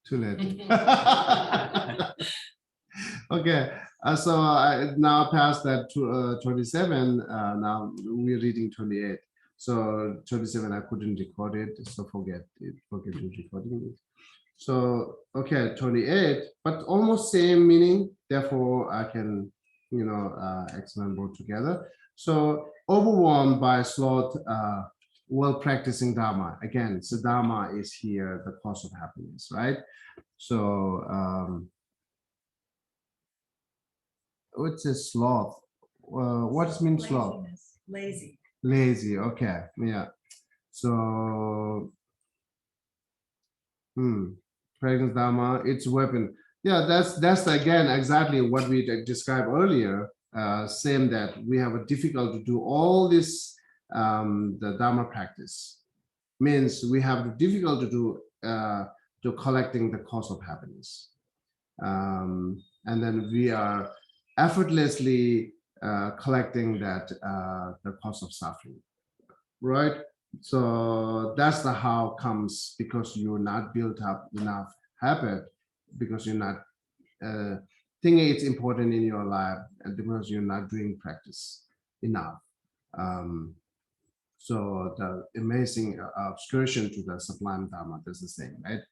Too late. Okay, so I now past that to 27. Now we're reading 28. So 27, I couldn't record it, so forget it. Forget recording it. So okay, 28, but almost same meaning. Therefore, I can, explain both together. So overwhelmed by sloth while practicing Dharma. Again, so Dharma is here the cause of happiness, right? So what's a sloth? What does mean sloth? Lazy. Lazy. Okay. Yeah. So practice Dharma, it's a weapon. Yeah, that's again exactly what we described earlier. Same that we have a difficult to do all this the Dharma practice means we have the difficult to do to collecting the cause of happiness, and then we are effortlessly collecting that the cause of suffering, right? So that's the how comes because you're not built up enough habit, because you're not thinking it's important in your life, and because you're not doing practice enough. So the amazing excursion to the sublime Dharma, that's the same, right?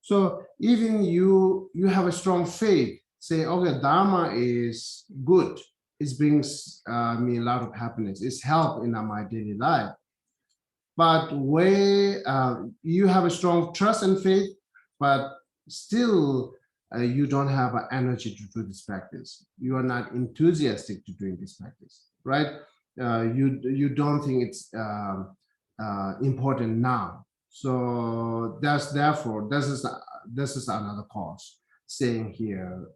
So even you have a strong faith, say, okay, Dharma is good. It brings me a lot of happiness. It's help in my daily life. But way you have a strong trust and faith, but still you don't have an energy to do this practice. You are not enthusiastic to doing this practice, right? You don't think it's important now. So that's therefore this is another cause saying here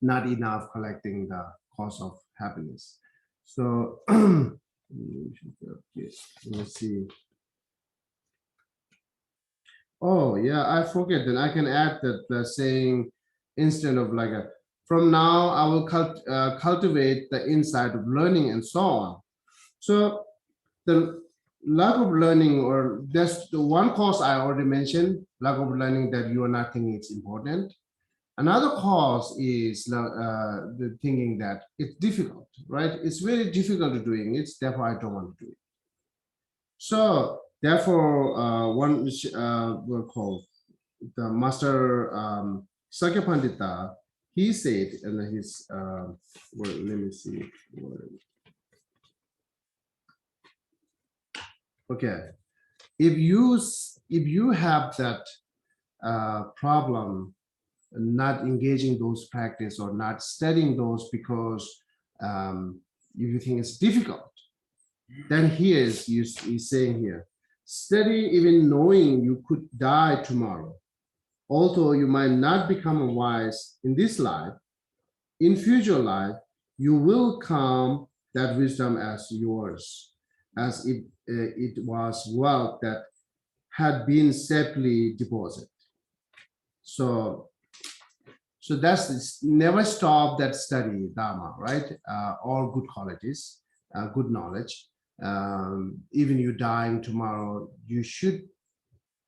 not enough collecting the cause of happiness. So let's see. Oh yeah, I forget. Then I can add that the saying instead of like a from now I will cultivate the insight of learning and so on. So the lack of learning, or that's the one cause I already mentioned, lack of learning that you are not thinking it's important. Another cause is the thinking that it's difficult, right? It's very difficult to doing it, therefore I don't want to do it. So therefore, one which will call the master Sakya Pandita, he said in his well, let me see. Okay, if you have that problem, not engaging those practice or not studying those because you think it's difficult, then he's saying here, study even knowing you could die tomorrow. Although you might not become wise in this life, in future life, you will come that wisdom as yours, as it was wealth that had been safely deposited. So that's never stop that study Dharma, right? All good qualities, good knowledge. Even you dying tomorrow, you should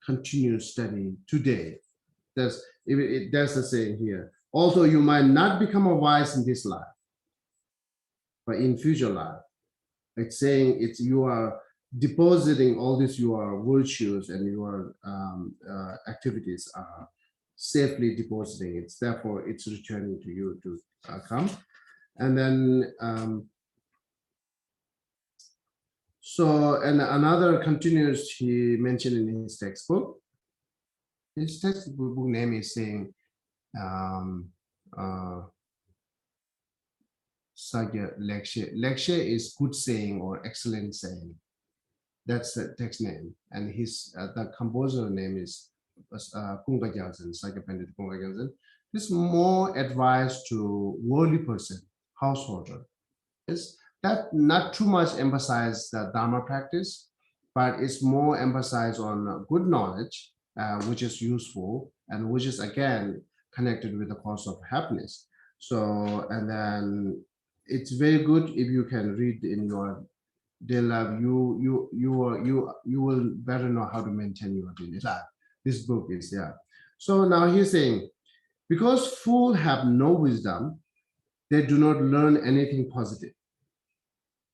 continue studying today. That's the saying here. Also, you might not become a wise in this life, but in future life, it's saying it's you are depositing all these your virtues and your activities are safely depositing. It's therefore it's returning to you to come, and then so and another continues he mentioned in his textbook. His textbook name is saying Sagya Lekshe. Lekshe is good saying or excellent saying. That's the text name, and his the composer name is Kunga Gyaltsen, Sagya Pandit Kunga Gyaltsen. This is more advice to worldly person, householder. Is that not too much emphasize the Dharma practice, but it's more emphasized on good knowledge, which is useful and which is again connected with the cause of happiness. So, and then it's very good if you can read in your daily life, you will better know how to maintain your daily life. This book is, yeah. So now he's saying, because fools have no wisdom, they do not learn anything positive.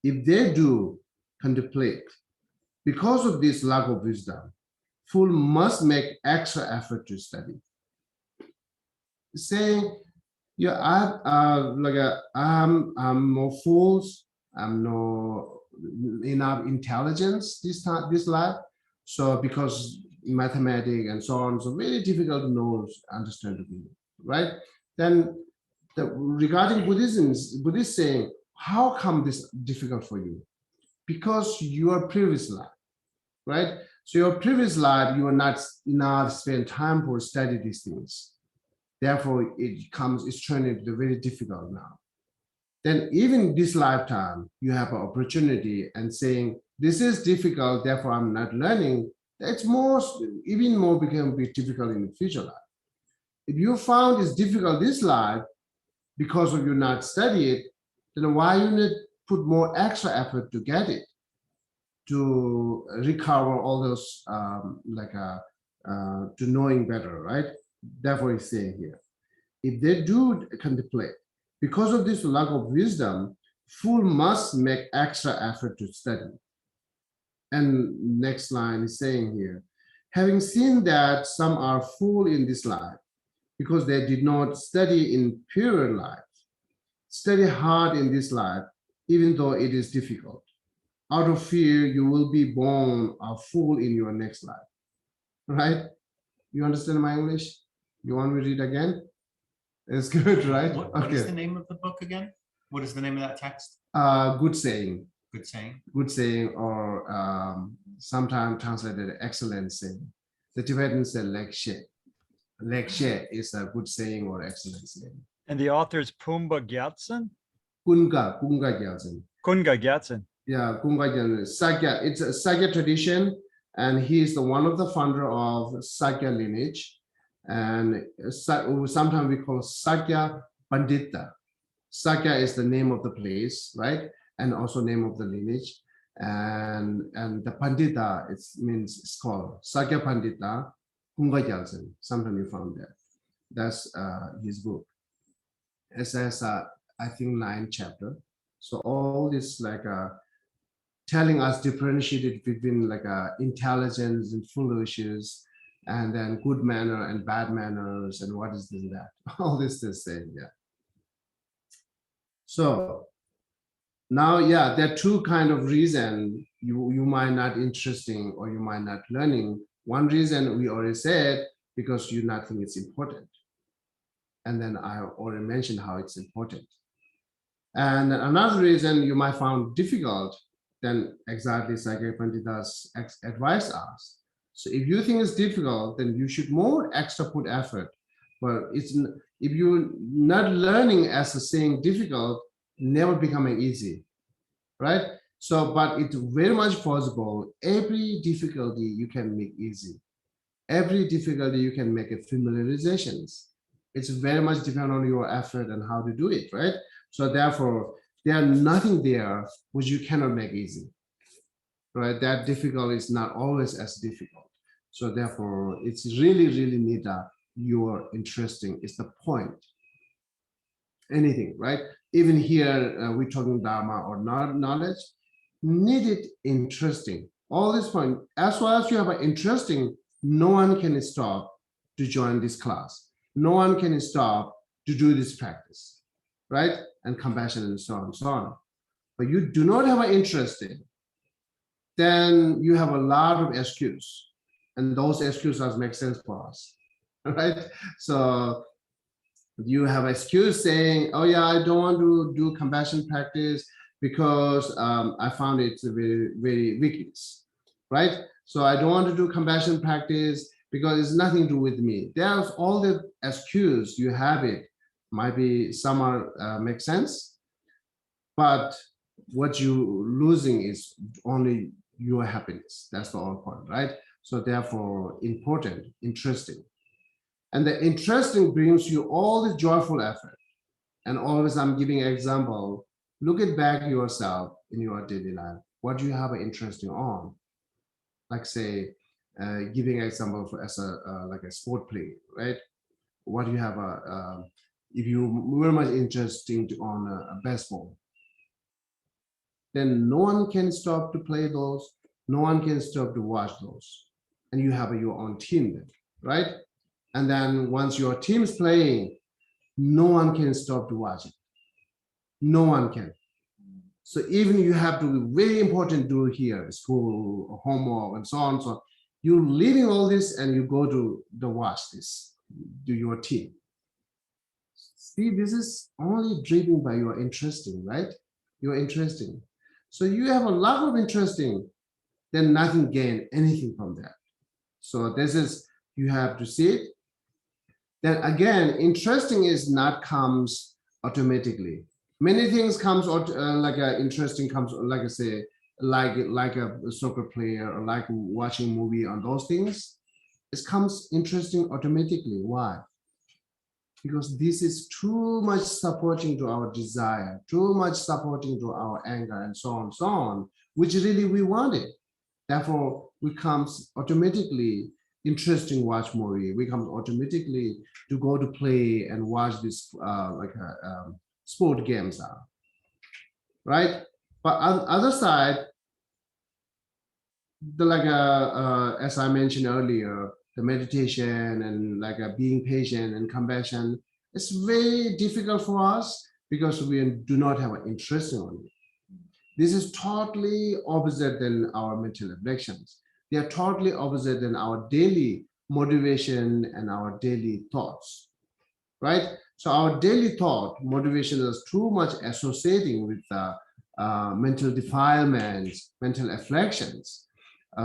If they do contemplate, because of this lack of wisdom, fool must make extra effort to study. Saying, yeah, I'm no fools, I'm no enough intelligence this life. So because mathematics and so on, so very difficult to know, understand, right? Then regarding Buddhist saying, how come this difficult for you? Because your previous life, right? So your previous life, you are not enough spend time for study these things. Therefore, it's turning into very difficult now. Then even this lifetime, you have an opportunity and saying, this is difficult, therefore I'm not learning. That's even more become difficult in the future life. If you found it's difficult this life because of you not study it, then why you need put more extra effort to get it, to recover all those to knowing better, right? Therefore, he's saying here, if they do contemplate, because of this lack of wisdom, fool must make extra effort to study. And next line is saying here, having seen that some are fool in this life because they did not study in pure life, study hard in this life, even though it is difficult. Out of fear, you will be born a fool in your next life, right? You understand my English? You want me to read again? It's good, right? What is the name of the book again? What is the name of that text? Good saying. Good saying. Good saying, or sometimes translated excellent saying. The Tibetans say Geshe. Geshe is a good saying or excellent saying. And the author is Pumba Gyatsen? Kunga Gyatsen. Kunga Gyatsen. Yeah, Kunga Gyatsen. Sakya, it's a Sakya tradition, and he is the one of the founder of Sakya lineage. And sometimes we call Sakya Pandita. Sakya is the name of the place, right? And also name of the lineage. And the Pandita, it means scholar. Sakya Pandita, Kunga Gyaltsen. Sometimes you found that. That's his book. It says, I think 9th chapter. So all this telling us differentiated between intelligence and foolishness, and then good manner and bad manners, and what is this and that. All this is saying, yeah. So now, yeah, there are two kind of reason you might not interesting or you might not learning. One reason we already said, because you not think it's important. And then I already mentioned how it's important. And another reason you might find difficult, then exactly Sakya Pandita's advise us. So if you think it's difficult, then you should more extra put effort. But if you're not learning as a saying difficult, never becoming easy, right? So, but it's very much possible. Every difficulty you can make easy. Every difficulty you can make it familiarizations. It's very much depend on your effort and how to do it, right? So therefore, there are nothing there which you cannot make easy, right? That difficult is not always as difficult. So therefore, it's really, really need that you're interesting is the point. Anything, right? Even here, we're talking Dharma or knowledge, need it interesting. All this point, as far as you have an interesting, no one can stop to join this class. No one can stop to do this practice, right? And compassion and so on and so on. But you do not have an interesting, then you have a lot of excuse. And those excuses make sense for us, right? So you have an excuse saying, oh yeah, I don't want to do compassion practice because I found it very, very weakness, right? So I don't want to do compassion practice because it's nothing to do with me. There's all the excuse you have it. Might be some are make sense, but what you losing is only your happiness. That's the whole point, right? So therefore, important, interesting. And the interesting brings you all the joyful effort. And always I'm giving an example, Look at back yourself in your daily life. What do you have an interest on? Like say, giving an example for as a like a sport play, right? What do you have if you very much interested on a baseball, then no one can stop to play those. No one can stop to watch those, and you have your own team then, right? And then once your team is playing, no one can stop to watch it. No one can. So even you have to be very important to here, school, homework, and so on. So you're leaving all this and you go to the watch this, do your team. See, this is only driven by your interesting, right? You're interesting. So you have a lot of interesting, then nothing gain anything from that. So this is, you have to see it. Then again, interesting is not comes automatically. Many things comes out like a interesting comes, like I say, like a soccer player or like watching movie on those things. It comes interesting automatically. Why? Because this is too much supporting to our desire, too much supporting to our anger, and so on, which really we want it. Therefore, we comes automatically interesting watch movie. We come automatically to go to play and watch this sport games are, right? But on the other side, the as I mentioned earlier, the meditation and being patient and compassion, it's very difficult for us because we do not have an interest in it. This is totally opposite than our mental reflections. They are totally opposite than our daily motivation and our daily thoughts, right? So our daily thought motivation is too much associating with mental defilements, mental afflictions.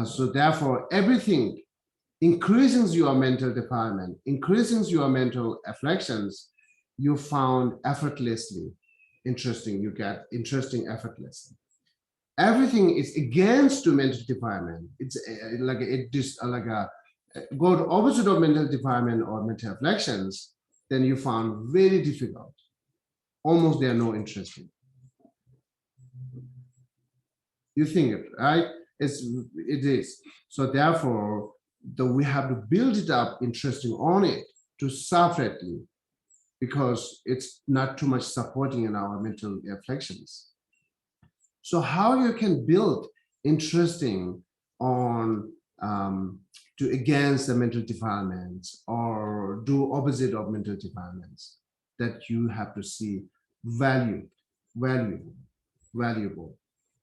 So therefore, everything increases your mental defilement, increases your mental afflictions, you found effortlessly interesting. You get interesting effortlessly. Everything is against to mental defilement. It's go to opposite of mental defilement or mental afflictions, then you found very difficult. Almost they are no interesting. You think it, right? It is. So therefore, we have to build it up interesting on it to separately, because it's not too much supporting in our mental afflictions. So how you can build interesting on to against the mental defilements or do opposite of mental defilements, that you have to see valuable,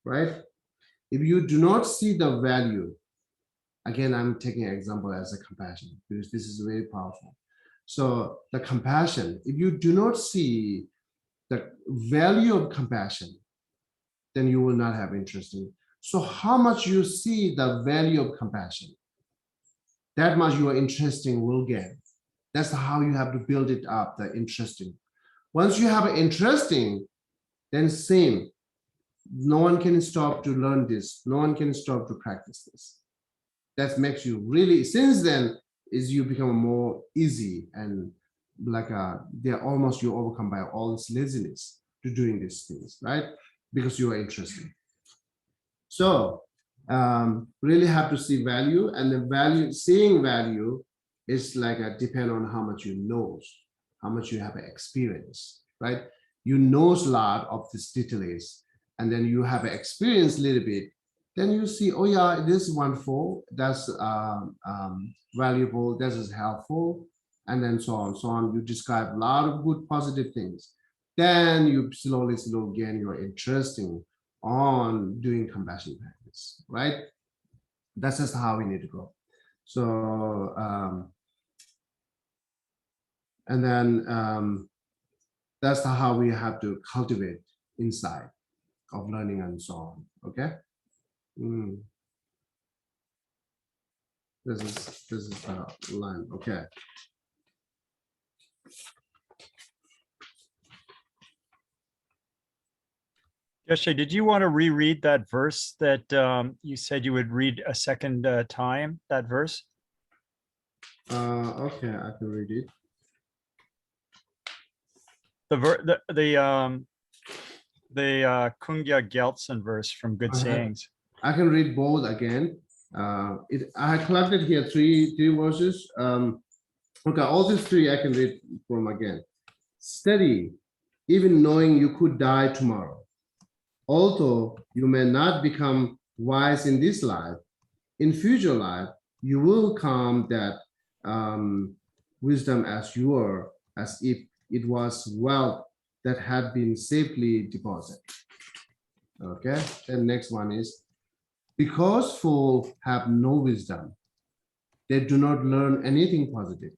right? If you do not see the value, again, I'm taking an example as a compassion because this is very powerful. So the compassion, if you do not see the value of compassion, then you will not have interest in. So how much you see the value of compassion, that much your interesting will get. That's how you have to build it up, the interesting. Once you have an interesting, then same. No one can stop to learn this. No one can stop to practice this. That makes you really, since then, is you become more easy and they're almost you overcome by all this laziness to doing these things, right? Because you are interested. So really have to see value, and the value, seeing value is depend on how much you know, how much you have experience, right? You know a lot of these details, and then you have experience a little bit, then you see, oh yeah, this is wonderful, that's valuable, this is helpful, and then so on. You describe a lot of good positive things. Then you slowly gain your interest on doing compassion practice, right? That's just how we need to go. So, and then that's how we have to cultivate inside of learning and so on, okay? This is the line, okay. Geshe, did you want to reread that verse that you said you would read a second time, that verse? Okay, I can read it. the Kungya Geltsen verse from Good Uh-huh. Sayings. I can read both again. I collected here three verses. Okay, all these three I can read from again. Steady, even knowing you could die tomorrow. Although you may not become wise in this life, in future life, you will come that wisdom as if it was wealth that had been safely deposited. Okay, and next one is, because fools have no wisdom, they do not learn anything positive.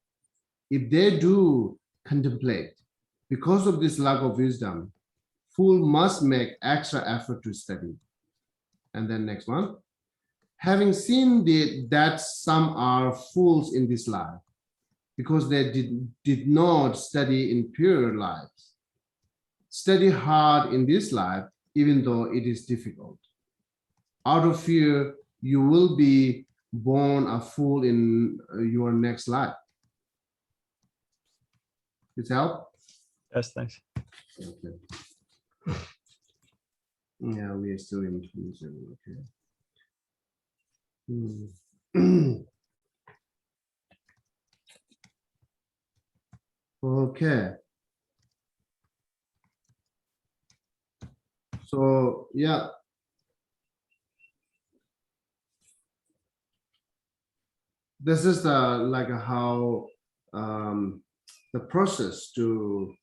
If they do contemplate, because of this lack of wisdom, fool must make extra effort to study. And then next one, having seen that some are fools in this life, because they did not study in pure lives. Study hard in this life, even though it is difficult. Out of fear, you will be born a fool in your next life. Does it help? Yes, thanks. Okay. Yeah, we are still in 27. Okay. Okay. So yeah. This is how the process to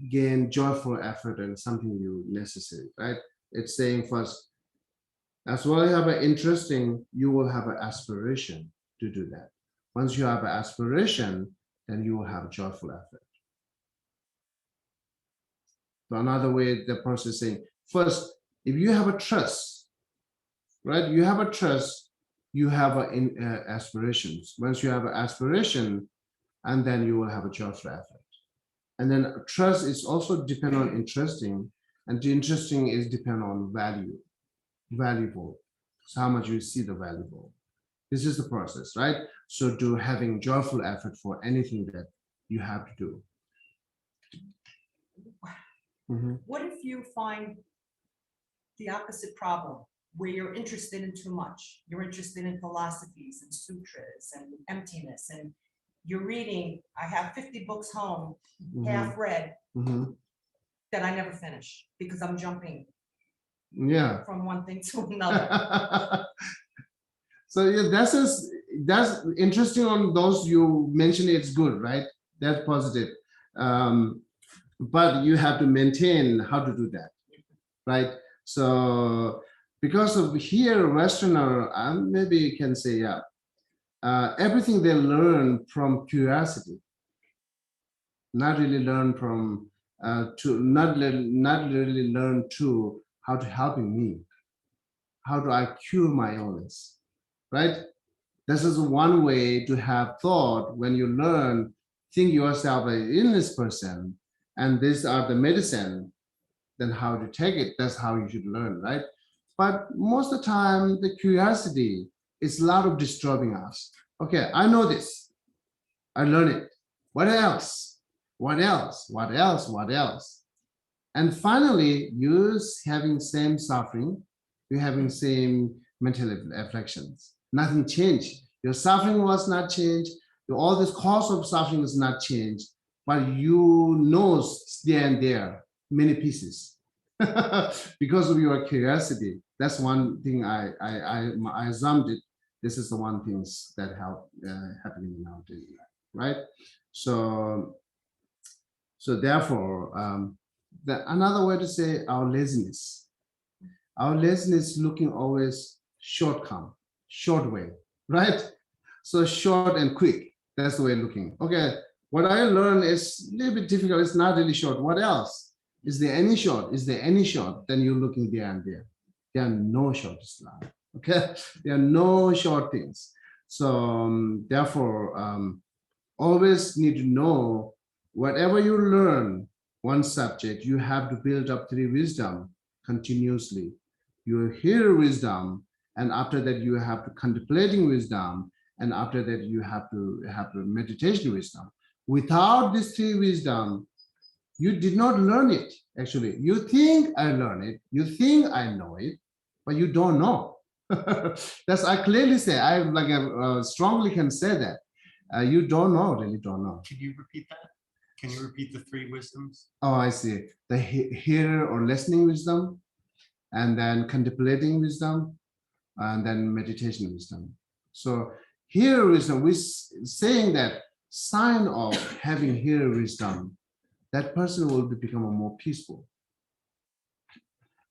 gain joyful effort and something you necessary, right? It's saying first, as well as you have an interesting, you will have an aspiration to do that. Once you have an aspiration, then you will have joyful effort. So another way the process is saying, first, if you have a trust, right? You have a trust, you have aspirations. Once you have an aspiration, and then you will have a joyful effort. And then trust is also depend on interesting, and the interesting is depend on valuable. So how much you see the valuable. This is the process, right? So do having joyful effort for anything that you have to do. Mhm. What if you find the opposite problem, where you're interested in too much? You're interested in philosophies and sutras and emptiness, and you're reading, I have 50 books home, half read, Mhm. that I never finish because I'm jumping Yeah. from one thing to another. So yeah, that's interesting on those you mentioned. It's good, right? That's positive. But you have to maintain how to do that, right? So because of here, Westerner, maybe you can say, yeah, everything they learn from curiosity, not really learn from not really learn to how to helping me, how do I cure my illness, right? This is one way to have thought. When you learn, think yourself an illness person, and these are the medicine, then how to take it, that's how you should learn, right? But most of the time, the curiosity is a lot of disturbing us. Okay, I know this, I learn it. What else? What else? What else? What else? And finally, you're having same suffering, you're having same mental afflictions. Nothing changed. Your suffering was not changed. All this cause of suffering is not changed, but you know there and there many pieces because of your curiosity. That's one thing I assumed it. This is the one things that help happening nowadays, right? So therefore, another way to say our laziness looking always short way, right? So short and quick, that's the way looking. Okay, what I learned is a little bit difficult. It's not really short. What else? Is there any short? Is there any short? Then you're looking there and there. There are no short Islam. Okay, there are no short things. So therefore, always need to know whatever you learn one subject, you have to build up three wisdom continuously. You hear wisdom, and after that you have to contemplating wisdom, and after that you have to meditation wisdom. Without these three wisdom, You did not learn it, actually. You think I learn it, you think I know it, but you don't know. That's, I clearly say, I like strongly can say that. You don't know, really don't know. Can you repeat that? Can you repeat the three wisdoms? Oh, I see. The hearer or listening wisdom, and then contemplating wisdom, and then meditation wisdom. So hearer wisdom, we saying that sign of having hearer wisdom, that person will become more peaceful.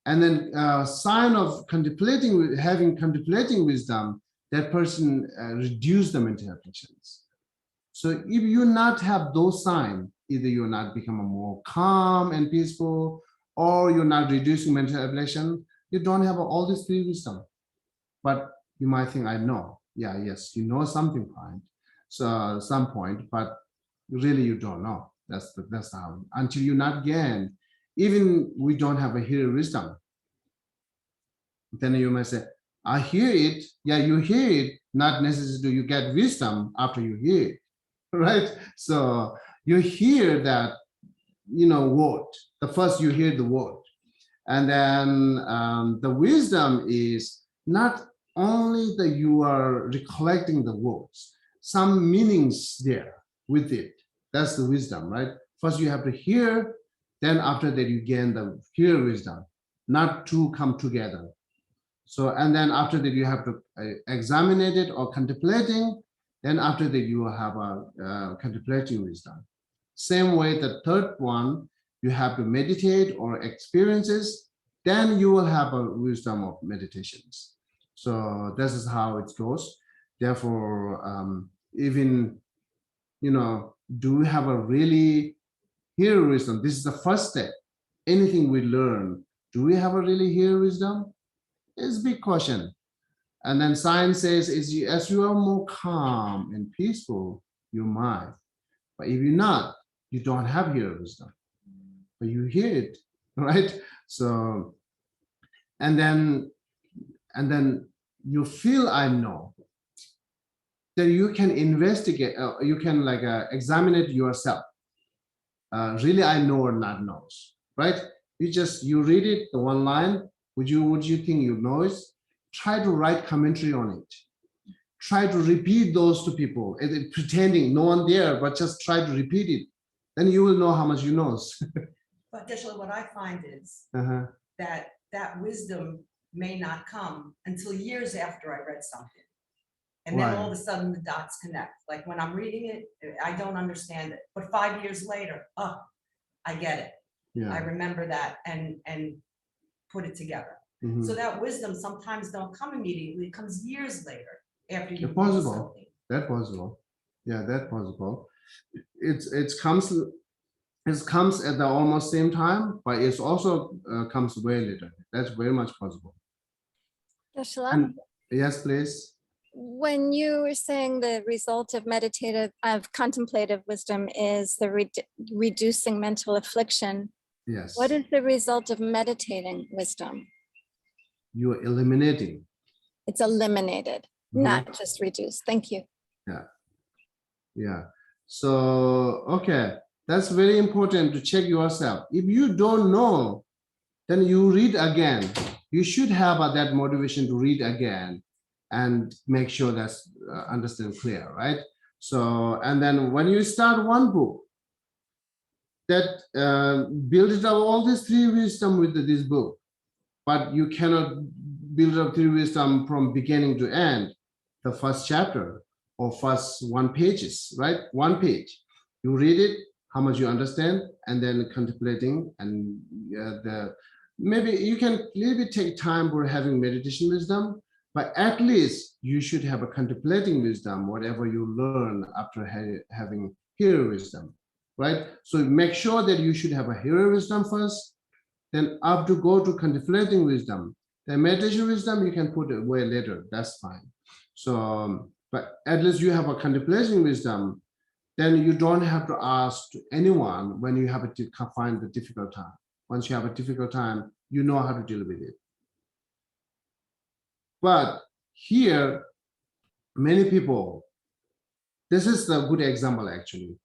And then sign of contemplating, having contemplating wisdom, that person reduce the mental afflictions. So if you not have those signs, either you're not becoming more calm and peaceful, or you're not reducing mental affliction, you don't have all these three wisdom. But you might think, I know. Yeah, yes, you know something fine. So some point, but really you don't know. That's how, until you not gain, even we don't have a hearer wisdom. Then you might say, I hear it. Yeah, you hear it, not necessarily you get wisdom after you hear it, right? So you hear that, word. The first you hear the word. And then the wisdom is not only that you are recollecting the words, some meanings there with it. That's the wisdom, right? First you have to hear, then after that you gain the hear wisdom, not two come together. So, and then after that you have to examine it or contemplating, then after that you will have a contemplating wisdom. Same way the third one, you have to meditate or experiences, then you will have a wisdom of meditations. So this is how it goes. Therefore, even, do we have a really hear wisdom? This is the first step. Anything we learn, do we have a really hear wisdom? It's a big question. And then science says, as you are more calm and peaceful, you might. But if you're not, you don't have hear wisdom. But you hear it, right? So, and then you feel I know. Then you can investigate. You can examine it yourself. Really, I know or not knows, right? You read it, the one line. Would you think you know it? Try to write commentary on it. Try to repeat those to people, pretending no one there, but just try to repeat it. Then you will know how much you know. But Geshe, what I find is that wisdom may not come until years after I read something. And then all of a sudden the dots connect. Like when I'm reading it, I don't understand it. But 5 years later, I get it. Yeah. I remember that and put it together. Mhm. So that wisdom sometimes don't come immediately. It comes years later after you read Possible. something. That possible. Yeah, that possible. It comes at the almost same time, but it's also comes way later. That's very much possible. Geshe-la, And yes, please. when you were saying the result of contemplative wisdom is the reducing mental affliction, Yes. what is the result of meditating wisdom? You are eliminating. It's eliminated, not just reduced. Thank you. Yeah. So, okay. That's very important to check yourself. If you don't know, then you read again. You should have that motivation to read again and make sure that's understand clear, right? So, and then when you start one book, that build it up all these three wisdom with this book, but you cannot build up three wisdom from beginning to end, the first chapter or first 1 pages, right? 1 page. You read it, how much you understand, and then contemplating, and maybe you can maybe take time for having meditation wisdom, but at least you should have a contemplating wisdom, whatever you learn after having hearer wisdom, right? So make sure that you should have a hearer wisdom first, then up to go to contemplating wisdom. The meditation wisdom you can put away later, that's fine. So, but at least you have a contemplating wisdom, then you don't have to ask to anyone when you have to find the difficult time. Once you have a difficult time, you know how to deal with it. But here, many people, this is a good example actually.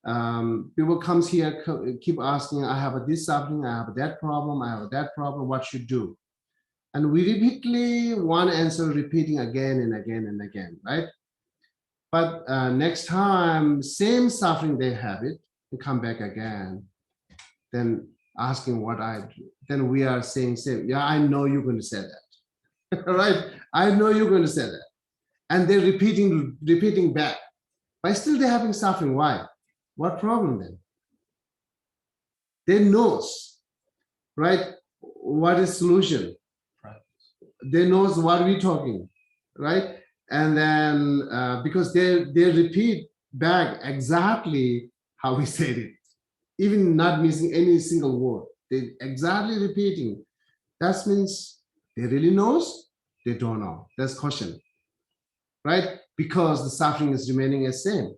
people comes here, keep asking, I have this suffering, I have that problem, I have that problem, what should do? And we repeatedly one answer repeating again and again and again, right? But next time, same suffering they have it, they come back again, then asking what I do. Then we are saying same. Yeah, I know you're going to say that. Right? I know you're going to say that. And they're repeating back. But still they're having suffering. Why? What problem then? They knows, right? What is solution? They knows what we're talking, right? And then because they repeat back exactly how we said it, even not missing any single word. They exactly repeating. That means they really knows, they don't know. That's question, right? Because the suffering is remaining as same.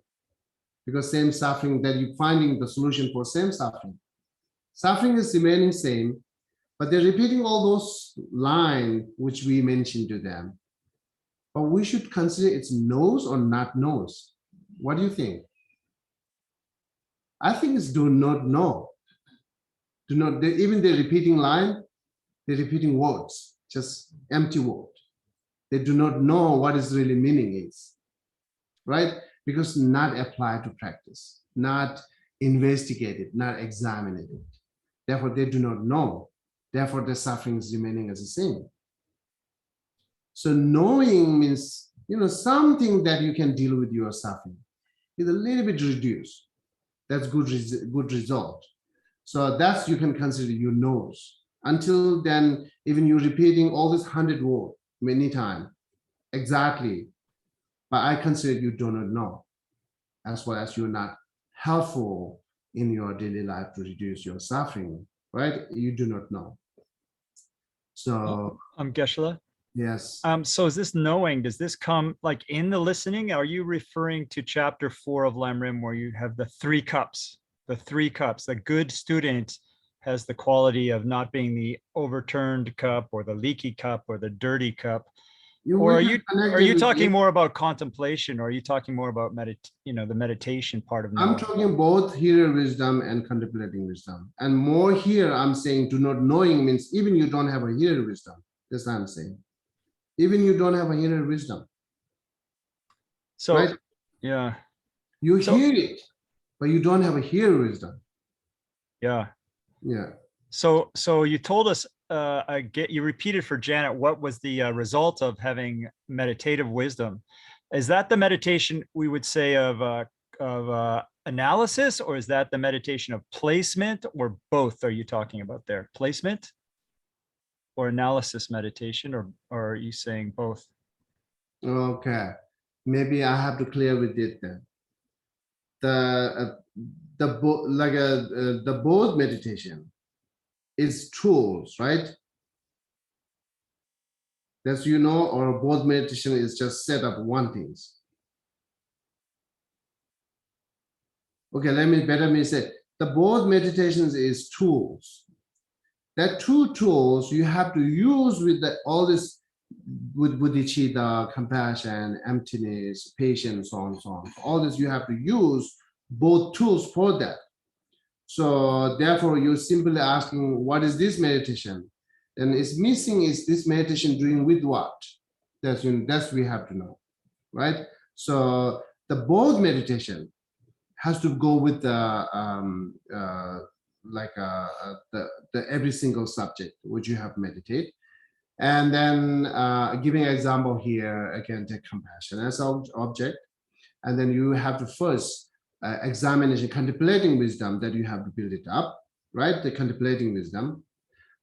Because same suffering that you're finding the solution for same suffering. Suffering is remaining same, but they're repeating all those lines which we mentioned to them. But we should consider it's knows or not knows. What do you think? I think it's do not know. Do not, even they're repeating line, they're repeating words, just empty word. They do not know what is really meaning is, right? Because not applied to practice, not investigated, not examined it. Therefore, they do not know. Therefore, the suffering is remaining as the same. So knowing means, something that you can deal with your suffering is a little bit reduced. That's good result. So that's you can consider your knows. Until then, even you repeating all this 100 words many times, exactly. But I consider you do not know, as well as you're not helpful in your daily life to reduce your suffering, right? You do not know. So Geshe. yes. So is this knowing, does this come like in the listening? Are you referring to chapter 4 of Lamrim where you have the 3 cups? The 3 cups. The good student has the quality of not being the overturned cup or the leaky cup or the dirty cup. Or are you talking more about contemplation, or are you talking more about the meditation part of knowing? I'm talking both hearer wisdom and contemplating wisdom. And more here, I'm saying do not knowing means even you don't have a hearer wisdom. That's what I'm saying. Even you don't have a hearer wisdom. So, right? Yeah. You hear it, but you don't have a hearer wisdom. Yeah. Yeah. So you told us, you repeated for Janet, what was the result of having meditative wisdom? Is that the meditation we would say of analysis, or is that the meditation of placement, or both? Are you talking about there? Placement or analysis meditation, or are you saying both? Okay. Maybe I have to clear with it then. The both meditation is tools, right? That's or both meditation is just set up one things. Okay, let me say the both meditations is tools. That 2 tools you have to use with all this with bodhicitta, compassion, emptiness, patience, so on, so on. All this you have to use both tools for that. So therefore, you're simply asking, what is this meditation? And it's missing is this meditation doing with what? That's we have to know, right? So the both meditation has to go with the every single subject which you have meditate. And then giving an example here, again, take compassion as object. And then you have to first examination, contemplating wisdom that you have to build it up, right? The contemplating wisdom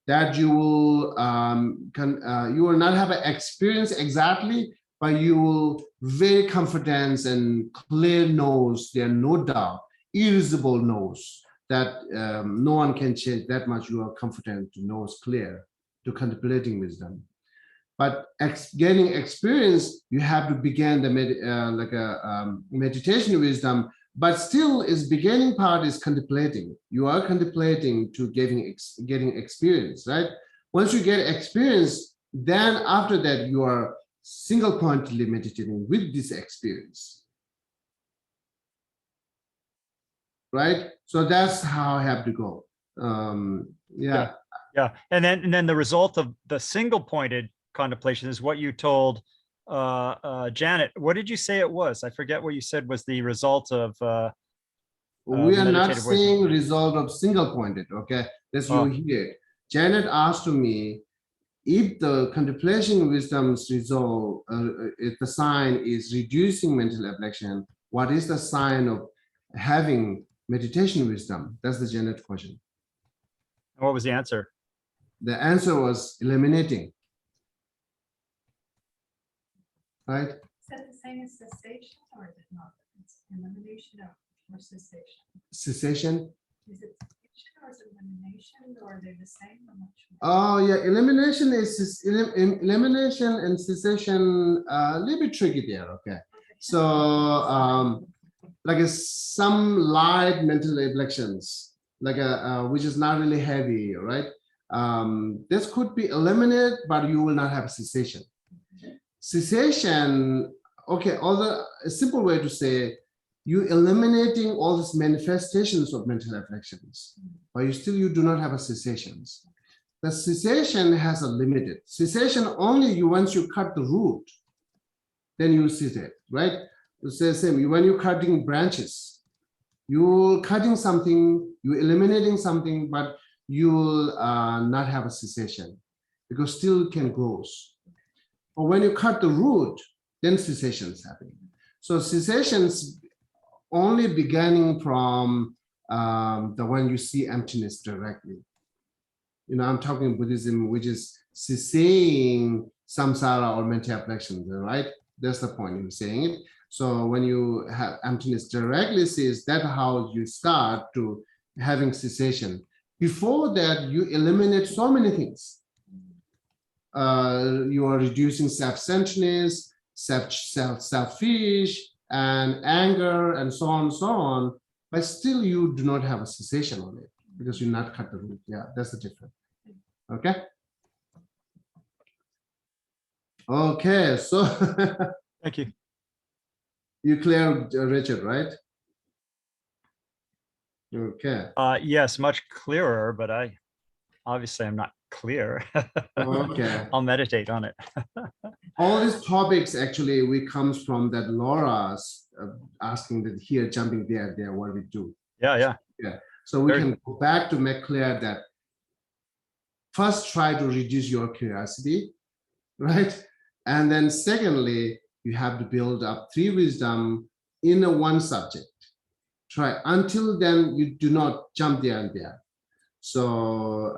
that you will not have an experience exactly, but you will very confident and clear knows, there are no doubt, irresistible knows that no one can change that much. You are confident to know is clear to contemplating wisdom. But getting experience, you have to begin the meditation wisdom, but still is beginning part is contemplating. You are contemplating to getting experience, right? Once you get experience, then after that you are single pointedly meditating with this experience. right? So that's how I have to go. Yeah. Yeah, and then the result of the single pointed contemplation is what you told Janet. What did you say it was? I forget what you said was the result of We are not meditative wisdom. saying result of single pointed, okay? That's you Oh. hear. Janet asked me if the contemplation wisdom's result, if the sign is reducing mental affliction, what is the sign of having meditation wisdom? That's the Janet question. What was the answer? The answer was eliminating. Right? Is that the same as cessation or is it not? It's elimination or cessation? Cessation. Is it cessation or is it elimination or are they the same? I'm not sure. Oh yeah, elimination is elimination and cessation a little bit tricky there. Okay, so like some light mental afflictions, like which is not really heavy, right? This could be eliminated, but you will not have cessation. Cessation, okay, although a simple way to say, you eliminating all these manifestations of mental afflictions, but you do not have a cessations. The cessation has a limited cessation only once you cut the root, then you see it, right? It's the same when you're cutting branches, you're cutting something, you're eliminating something, but you'll not have a cessation because still it can grow. But when you cut the root, then cessation is happening. So cessations only beginning from the when you see emptiness directly. You know, I'm talking Buddhism, which is saying samsara or mental afflictions, right? That's the point in saying it. So when you have emptiness directly, sees that's how you start to having cessation. Before that, you eliminate so many things. You are reducing self-centeredness, selfish, and anger, and so on, but still you do not have a cessation on it because you not cut the root. Yeah, that's the difference. Okay. Okay, so Thank you. you clear, Richard, right? Okay. Yes, much clearer, but obviously I'm not clear. Okay. I'll meditate on it. All these topics actually we comes from that Laura's asking that here, jumping there, what we do. Yeah. So we Very- can go back to make clear that first try to reduce your curiosity, right? And then secondly, you have to build up 3 wisdom in one subject. Try until then you do not jump there and there. So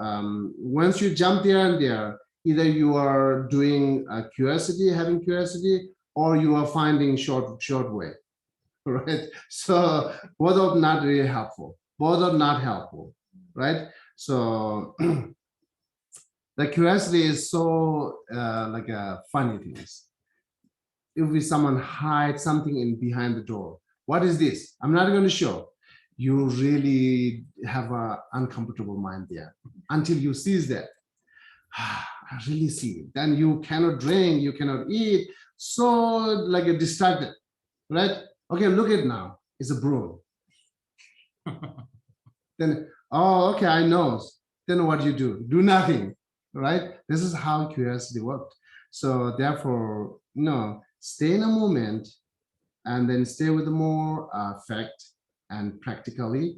once you jump there and there, either you are doing curiosity, having curiosity, or you are finding short way, right? So both are not really helpful. Both are not helpful, right? So the curiosity is so like a funny thing. If someone hides something in behind the door, what is this? I'm not going to show. You really have an uncomfortable mind there until you seize that. I really see it. Then you cannot drink, you cannot eat. So like a distracted, right? Okay, look at it now. It's a broom. Then, oh, okay, I know. Then what do you do? Do nothing, right? This is how curiosity works. So therefore, stay in a moment and then stay with more fact and practically,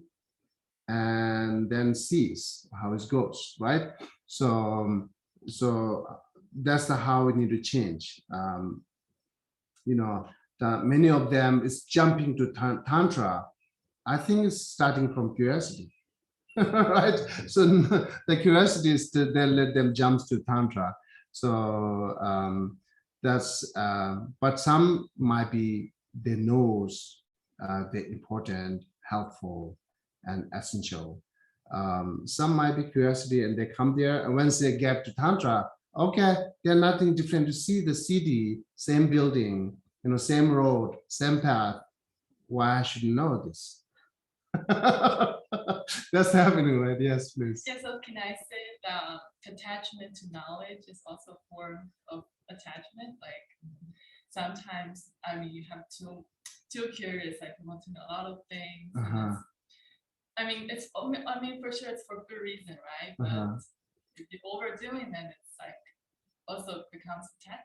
and then sees how it goes, right? So that's how we need to change. Many of them is jumping to tantra. I think it's starting from curiosity, right? So the curiosity is to then let them jump to tantra. So that's, but some might be they knows the important, helpful, and essential. Some might be curiosity and they come there, and once they get to tantra, okay, they're nothing different to see the city, same building, same road, same path. Why I should know this? That's happening, right? Yes, please. Yeah, so can I say that attachment to knowledge is also a form of attachment? Like sometimes, you have too curious, like you want to know a lot of things. And I mean, I mean, for sure, it's for good reason, right? Uh-huh. But if you're overdoing, then it's like also becomes attachment,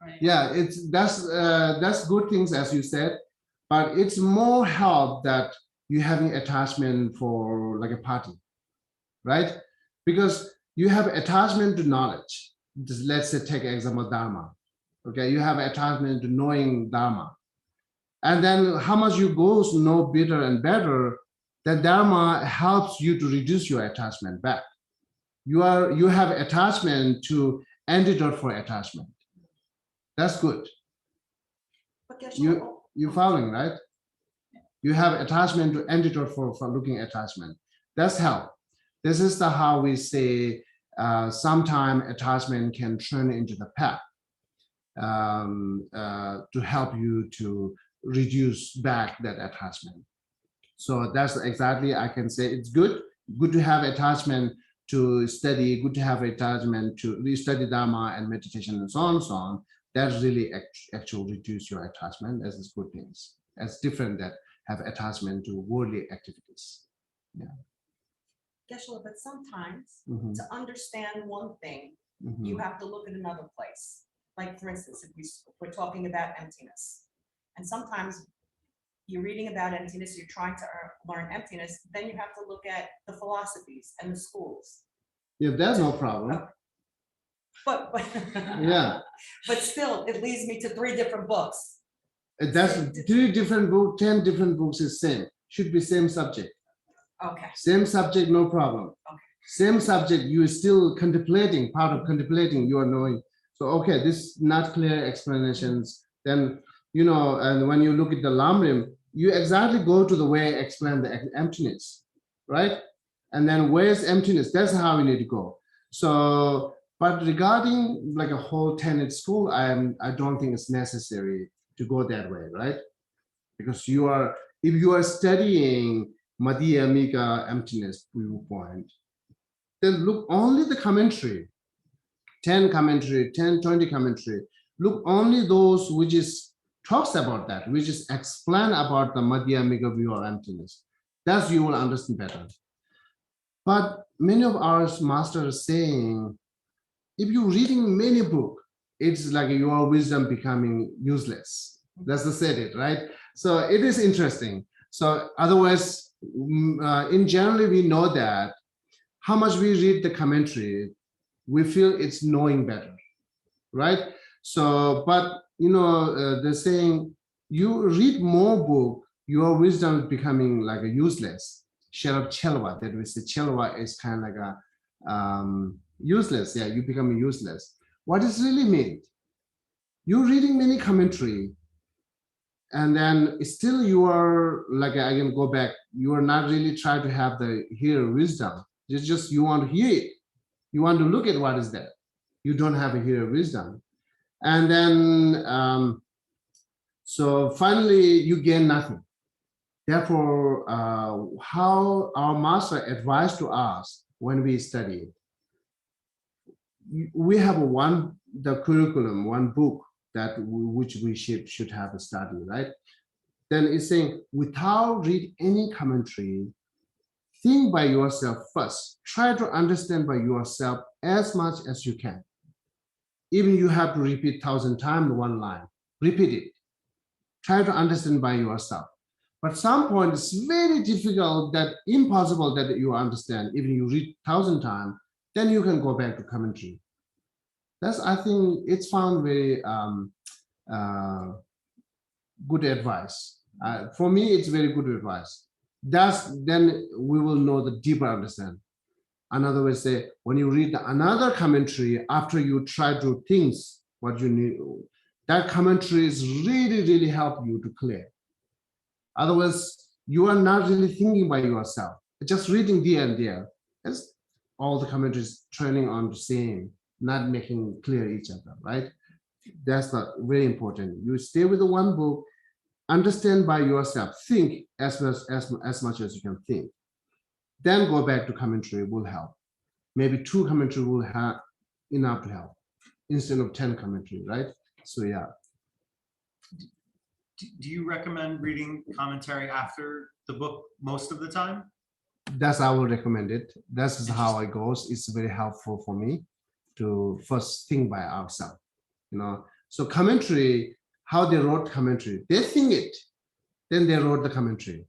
right? Yeah, that's good things as you said, but it's more help that you having attachment for like a party, right? Because you have attachment to knowledge. Just let's say take example Dharma. Okay, you have attachment to knowing Dharma, and then how much you go to know better and better, then Dharma helps you to reduce your attachment back. You have attachment to antidote for attachment. That's good. But Geshe, You following, right? You have attachment to antidote for looking attachment. That's help. This is the how we say sometime attachment can turn into the path to help you to reduce back that attachment. So that's exactly I can say it's good to have attachment to study, good to have attachment to study Dharma and meditation and so on and so on. That really actually reduce your attachment as is good things. As different that have attachment to worldly activities. Yeah. Geshe, but sometimes Mhm, to understand one thing, mhm. you have to look at another place. Like for instance, if we're talking about emptiness, and sometimes you're reading about emptiness, you're trying to learn emptiness, then you have to look at the philosophies and the schools. Yeah, that's no problem. But Yeah, but still, it leads me to 3 different books. that's 3 different books, 10 different books is same. Should be same subject. Okay, Same subject, no problem. Okay. Same subject, you are still contemplating, part of contemplating, you are knowing. So, okay, this not clear explanations, then, you know, and when you look at the Lamrim, you exactly go to the way explain the emptiness, right? And then where's emptiness? That's how we need to go. So, but regarding like a whole tenet school, I don't think it's necessary to go that way, right? Because if you are studying Madhyamika emptiness viewpoint, then look only the commentary, 10 commentary, 10, 20 commentary. Look only those which is talks about that, which is explain about the Madhyamika view of emptiness. That's you will understand better. But many of our masters are saying, if you're reading many books, it's like your wisdom becoming useless. That's the said it, right? So it is interesting. So otherwise, in general, we know that how much we read the commentary, we feel it's knowing better, right? So, but you know, they're saying you read more book, your wisdom is becoming like a useless. Sharab chelwa, that we say chelwa is kind of like a useless. Yeah, you become useless. What does it really mean? You're reading many commentary, and then still you are like I can go back. You are not really trying to have the hear wisdom. It's just you want to hear it. You want to look at what is there. You don't have a hear wisdom, and then so finally you gain nothing. Therefore, how our master advised to us when we study, we have the curriculum, one book that which we should have a study, right? Then it's saying, without read any commentary, think by yourself first. Try to understand by yourself as much as you can. Even you have to repeat 1,000 times one line, repeat it. Try to understand by yourself. But some point it's very difficult, that impossible that you understand. Even you read 1,000 times, then you can go back to commentary. That's, I think it's found very good advice. For me, it's very good advice. Then we will know the deeper understand. Another way say, when you read another commentary after you try to think what you need, that commentary is really help you to clear. Otherwise, you are not really thinking by yourself. Just reading there and there. It's all the commentaries turning on the same, not making clear each other, right? That's not very important. You stay with the one book, understand by yourself, think as much as you can think. Then go back to commentary will help. Maybe 2 commentary will have enough to help instead of 10 commentary, right? So yeah. Do you recommend reading commentary after the book most of the time? that's I would recommend it. That's is how it goes. It's very helpful for me to first think by ourselves, you know. So commentary, how they wrote commentary, they think it, then they wrote the commentary.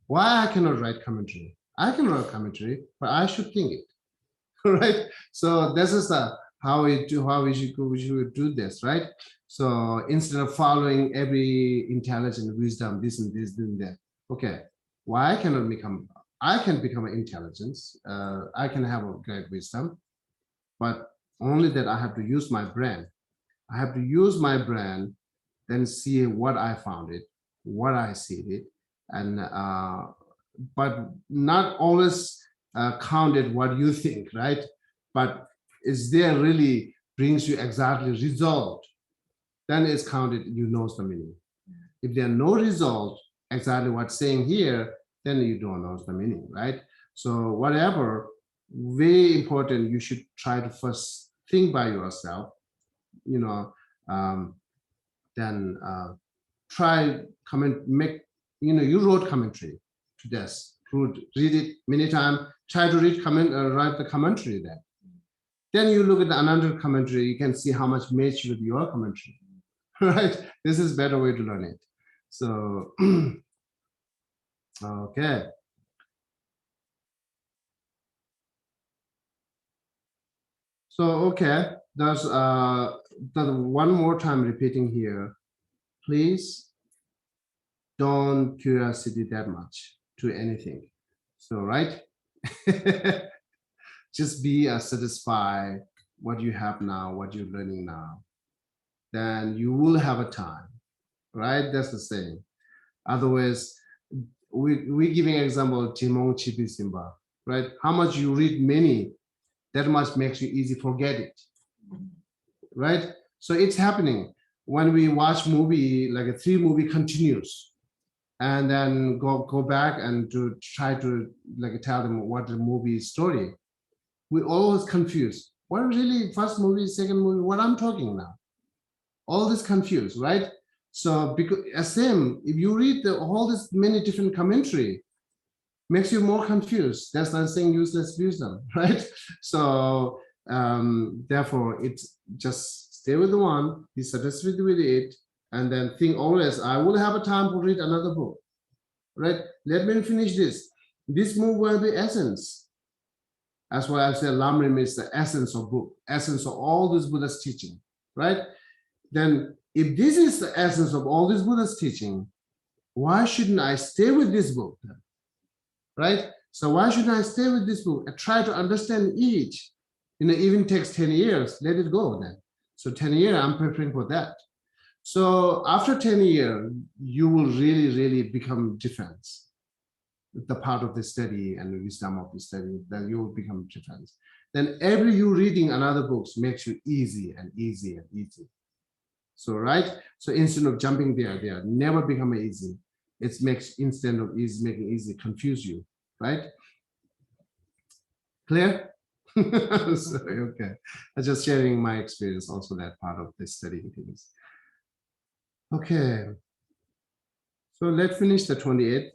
Why I cannot write commentary? I can write commentary, but I should think it, right? So this is how we should do this, right? So instead of following every intelligent wisdom, this and this and that, okay, why I cannot become? I can become an intelligence. I can have a great wisdom, but only that I have to use my brain. I have to use my brain, then see what I found it, what I see it, and but not always counted what you think, right? But is there really brings you exactly result, then it's counted, you know the meaning. If there are no result, exactly what's saying here, then you don't know the meaning, right? So whatever, very important, you should try to first think by yourself, you know, then try comment, make, you know, you wrote commentary to this, read it many times, try to read write the commentary there. Then you look at another commentary, you can see how much match with your commentary, right? This is better way to learn it. So, okay. So, okay, there's one more time repeating here. Please don't curiosity that much to anything. So, right? Just be satisfied what you have now, what you're learning now. Then you will have a time, right? That's the same. Otherwise, we giving example, Timon Chibi Simba, right? How much you read many, that much makes you easy forget it, right? So it's happening when we watch movie, like a 3 movie continues, and then go back and to try to like tell them what the movie story. We always confuse. What really first movie, second movie, what I'm talking now? All this confused, right? So because same, if you read all this many different commentary, makes you more confused. That's not saying useless wisdom, right? So therefore, it's just stay with the one, be satisfied with it, and then think always, I will have a time to read another book, right? Let me finish this. This book will be essence. That's why I said Lamrim is the essence of book, essence of all this Buddha's teaching, right? Then if this is the essence of all this Buddha's teaching, why shouldn't I stay with this book then? Right? So why should I stay with this book and try to understand each? You know, even takes 10 years, let it go then. So 10 years, I'm preparing for that. So after 10 years, you will really, really become different. The part of the study and the wisdom of the study, then you will become different. Then every you reading another books makes you easy and easy and easy. So, right? So instead of jumping there, never become easy. It makes, instead of easy, making easy, confuse you, right? Clear? So, okay. I'm just sharing my experience, also that part of the studying things. Okay. So let's finish the 28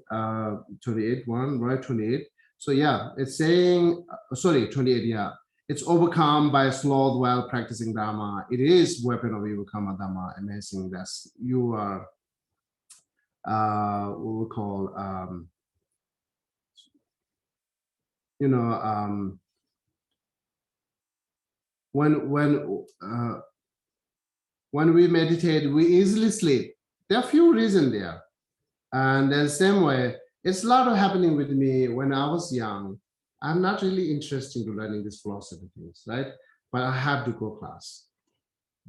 one, right? 28. So yeah, it's saying, sorry, 28, yeah. It's overcome by sloth while practicing Dharma. It is weapon of overcome Dharma. Amazing. That's you are what we call you know when we meditate, we easily sleep. There are few reasons there. And then same way, it's a lot of happening with me when I was young. I'm not really interested in learning this philosophy things, right? But I have to go class.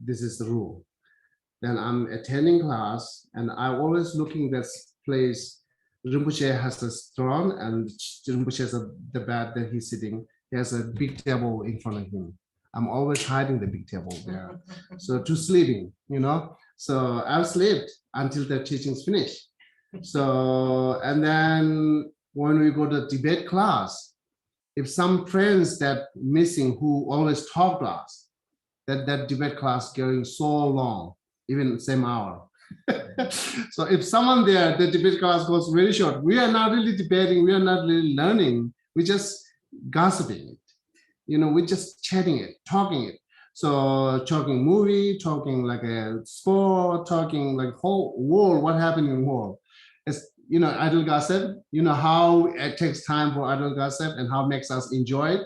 This is the rule. Then I'm attending class and I always looking this place. Rinpoche has a throne and Rinpoche has the bed that he's sitting. He has a big table in front of him. I'm always hiding the big table there. So to sleeping, you know. So I've slept until the teaching's finished. So, and then when we go to debate class, if some friends that missing who always talk to us, that debate class going so long, even same hour. So if someone there, the debate class goes very short, we are not really debating, we are not really learning, We just gossiping it. We just chatting it, talking it. So talking movie, talking like a sport, talking like whole world, what happened in the world. It's, idle gossip, how it takes time for idle gossip and how it makes us enjoy it.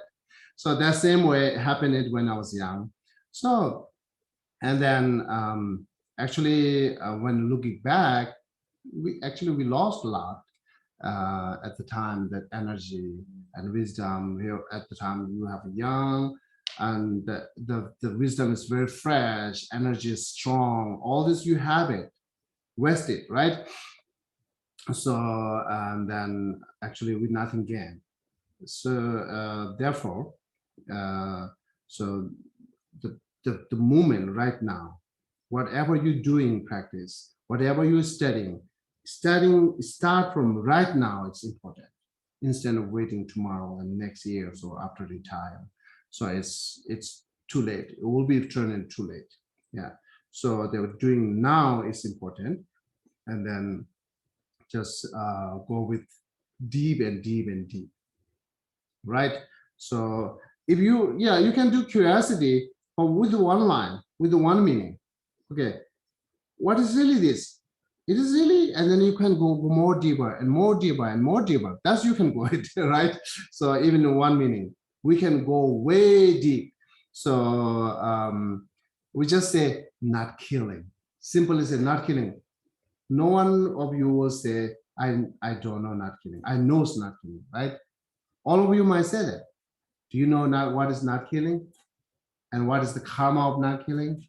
So that same way happened it when I was young. So, and then actually when looking back, we lost a lot at the time, that energy and wisdom. At the time you have young, and the wisdom is very fresh, energy is strong, all this you have it wasted, right? So and then actually with nothing gained. So therefore so the moment right now, whatever you do in practice, whatever you're studying, start from right now. It's important, instead of waiting tomorrow and next year or so after retire. So it's too late. It will be turning too late. Yeah. So they were doing now is important, and then just go with deep and deep and deep. Right. So if you can do curiosity, but with one line, with one meaning. Okay, what is really this? It is really, and then you can go more deeper and more deeper and more deeper. That's you can go it, right? So even in one meaning, we can go way deep. So we just say not killing. Simply say not killing. No one of you will say, I don't know not killing. I know it's not killing, right? All of you might say that. Do you know not what is not killing? And what is the karma of not killing?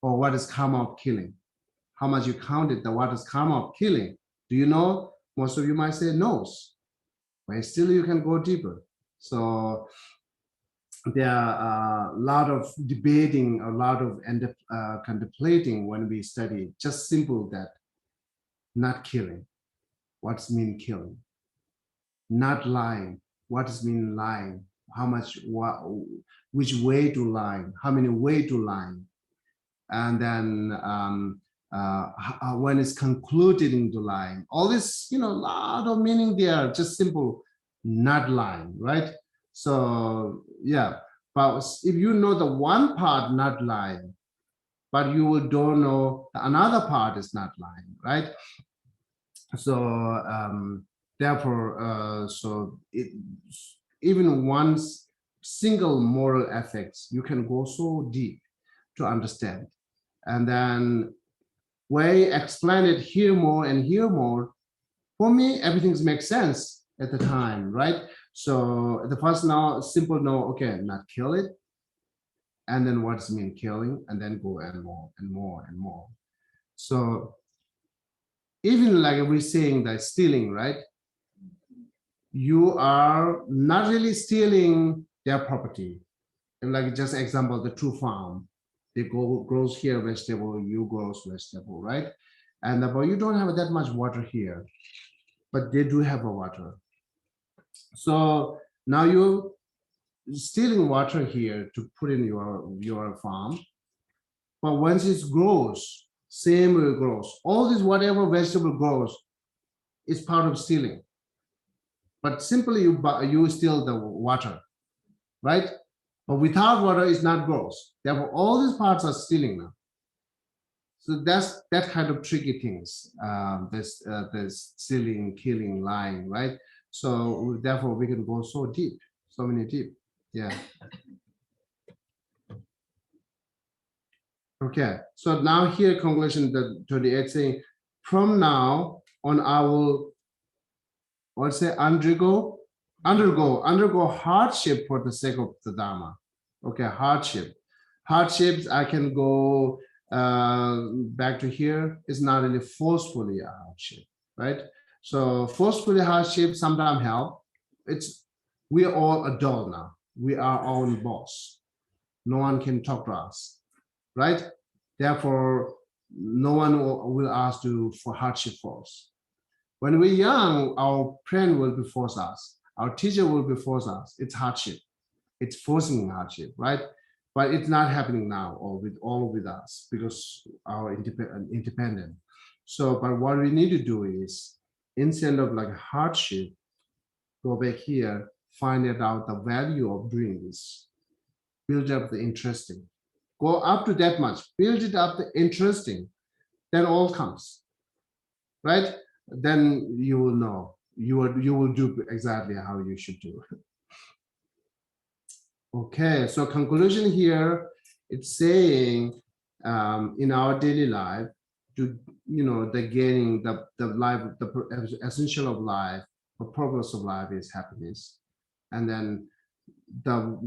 Or what is karma of killing? How much you counted the what is karma of killing? Do you know? Most of you might say no, but still you can go deeper. So there are a lot of debating, a lot of contemplating when we study. Just simple that not killing. What's mean killing? Not lying. What does mean lying? How much? Which way to lie? How many way to lie? And then when it's concluded into lying, all this, a lot of meaning there, just simple, not lying, right? So yeah, but if you know the one part not lying, but you don't know the another part is not lying, right? So therefore, even one single moral ethics, you can go so deep to understand. And then way explain it here more and here more. For me, everything makes sense at the time, right? So the first now, simple no, okay, not kill it. And then what does it mean killing? And then go and more and more and more. So even like we're saying that stealing, right? You are not really stealing their property. And like just example, the true farm. They grows here vegetable, you grows vegetable, right? And but you don't have that much water here, but they do have a water. So now you're stealing water here to put in your farm. But once it grows, same way it grows. All this whatever vegetable grows is part of stealing. But simply you steal the water, right? But without water, it's not grows. Therefore, all these parts are stealing now. So that's that kind of tricky things. There's stealing, killing, lying, right? So therefore, we can go so deep, so many deep. Yeah. Okay. So now here, conclusion the 28 saying, from now on, I will, let's say, undergo hardship for the sake of the Dharma. Okay, hardships. I can go back to here. It's not really forcefully a hardship, right? So forcefully hardship sometimes help. We're all adult now. We are our own boss. No one can talk to us, right? Therefore, no one will ask for hardship for us. When we're young, our parent will be force us. Our teacher will be force us. It's hardship. It's forcing hardship, right? But it's not happening now or with us because our independent. So, but what we need to do is instead of like hardship, go back here, find it out the value of doing this. Build up the interesting. Go up to that much, build it up the interesting, then all comes. Right? Then you will know. You will do exactly how you should do. Okay, so conclusion here, it's saying in our daily life, to the gaining the life, the essential of life, the purpose of life is happiness. And then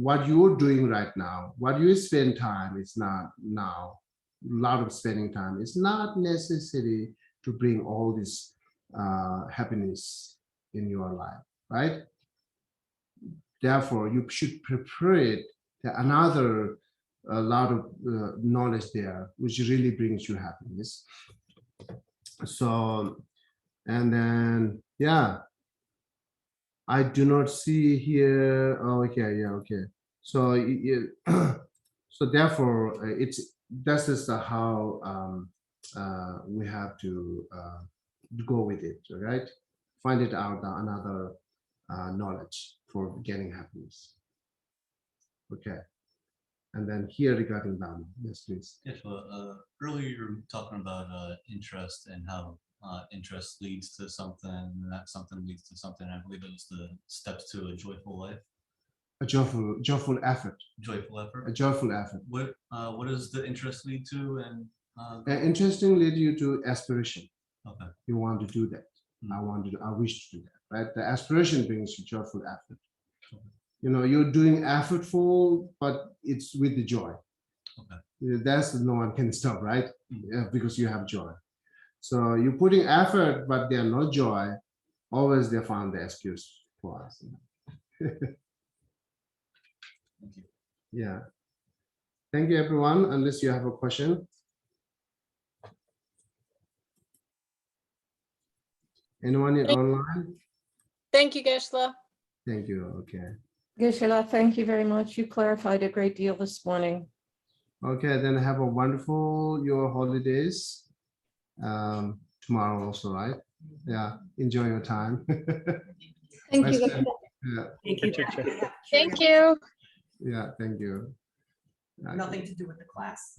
what you're doing right now, what you spend time is not now. A lot of spending time is not necessary to bring all this happiness in your life, right? Therefore, you should prepare it to another a lot of knowledge there, which really brings you happiness. So, and then, yeah, I do not see here. Oh, okay, yeah, okay. So, so therefore, this is how we have to go with it, right? Find it out another knowledge for getting happiness. Okay. And then here regarding Dharma, yes, please. Yes, well, earlier you were talking about interest and how interest leads to something, and that something leads to something. I believe it was the steps to a joyful life. A joyful effort. Joyful effort. A joyful effort. What does the interest lead to? And interesting lead you to aspiration. okay. You want to do that. I wish to do that. Right. The aspiration brings you joyful effort. Okay. You're doing effortful, but it's with the joy. Okay. That's no one can stop, right? Yeah, because you have joy. So you're putting effort, but there's no joy. Always they found the excuse for us. Thank you. Yeah. Thank you, everyone. Unless you have a question. Anyone online? Thank you, Geshe. Thank you. Okay. Geshe, thank you very much. You clarified a great deal this morning. Okay, then have a wonderful your holidays. Tomorrow also, right? Yeah, enjoy your time. Thank you. Yeah, Thank you. Thank you. yeah, thank you. Nothing to do with the class.